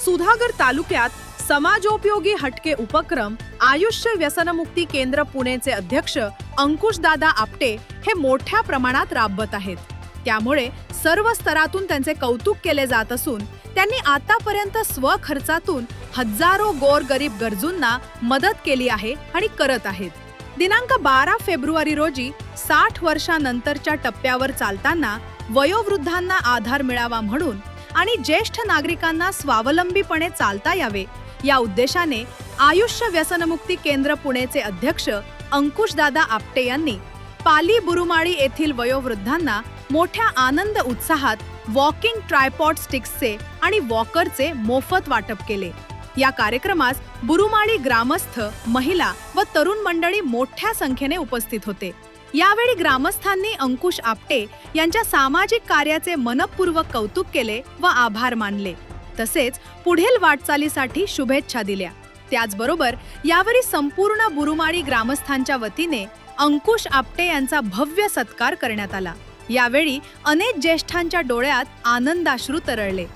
सुधागड तालुक्यात समाजोपयोगी हटके उपक्रम आयुष्य व्यसनमुक्ती केंद्र पुणेचे अध्यक्ष अंकुशदादा आपटे हे मोठ्या प्रमाणात राबवत आहेत। त्यामुळे सर्व स्तरातून त्यांचे कौतुक केले जात असून त्यांनी आतापर्यंत स्वखर्चातून हजारो गोरगरीब गरजूंना मदत केली आहे आणि करत आहेत। दिनांक 12 फेब्रुवारी रोजी 60 वर्षांनंतरच्या टप्प्यावर चालताना वयोवृद्धांना आधार मिळावा म्हणून आणि ज्येष्ठ नागरिकांना स्वावलंबीपणे चालता यावे या उद्देशाने आयुष्य व्यसनमुक्ती केंद्र पुणेचे अध्यक्ष अंकुशदादा आपटे यांनी पाली बुरुमाळी येथील वयोवृद्धांना मोठ्या आनंद उत्साहात वॉकिंग ट्रायपॉड स्टिक्सचे आणि वॉकरचे मोफत वाटप केले। या कार्यक्रमास बुरुमाळी ग्रामस्थ, महिला व तरुण मंडळी मोठ्या संख्येने उपस्थित होते। यावेळी ग्रामस्थांनी अंकुश आपटे यांच्या सामाजिक कार्याचे मनपूर्वक कौतुक केले व आभार मानले, तसेच पुढील वाटचालीसाठी शुभेच्छा दिल्या। त्याचबरोबर यावेळी संपूर्ण बुरुमाळी ग्रामस्थांच्या वतीने अंकुश आपटे यांचा भव्य सत्कार करण्यात आला। यावेळी अनेक ज्येष्ठांच्या डोळ्यात आनंदाश्रू तरळले।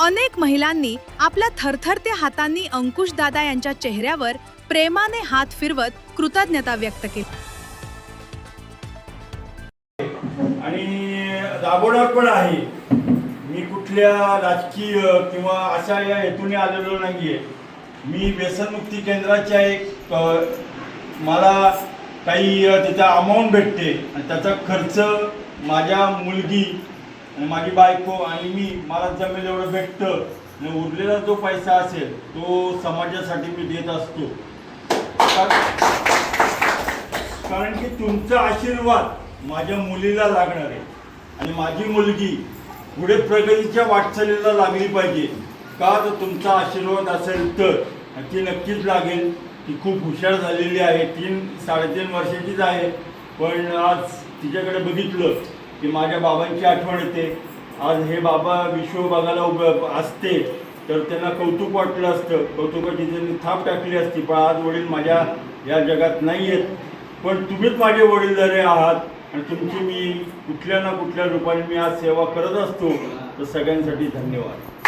अनेक महिलांनी आपल्या थरथरत्या हातांनी अंकुशदादा यांच्या चेहऱ्यावर प्रेमाने हात फिरवत कृतज्ञता व्यक्त केली आणि राबवणार पण आहे। मी कुठल्या राजकीय किंवा अशा या हेतूने आलेलो नाहीये। मी व्यसनमुक्ती केंद्राच्या एक मला काही त्याचा अमाऊंट भेटते आणि त्याचा खर्च माझ्या मुलगी आणि माझी बायको आणि मला जमेल एवढं भेटतं आणि उरलेला जो पैसा असेल तो समाजासाठी मी देत असतो। कारण की तुमचा आशीर्वाद माझ्या मुलीला लागणार आहे आणि माझी मुलगी पुढे प्रगतीच्या वाटचालीला लागली पाहिजे। का तर तुमचा आशीर्वाद असेल तर ती नक्कीच लागेल। ती खूप हुशार झालेली आहे, 3-3.5 वर्षाचीच आहे, पण आज तिच्याकडे बघितलं की माझ्या बाबांची आठवण येते। आज हे बाबा विश्व बघायला असते तर त्यांना कौतुक वाटलं असतं, कौतुकाची त्यांनी थाप टाकली असती, पण आज वडील माझ्या या जगात नाही आहेत। पण तुम्हीच माझे वडीलधारे आहात आणि तुमची मी कुठल्या ना कुठल्या रूपाने मी आज सेवा करत असतो। तर सगळ्यांसाठी धन्यवाद।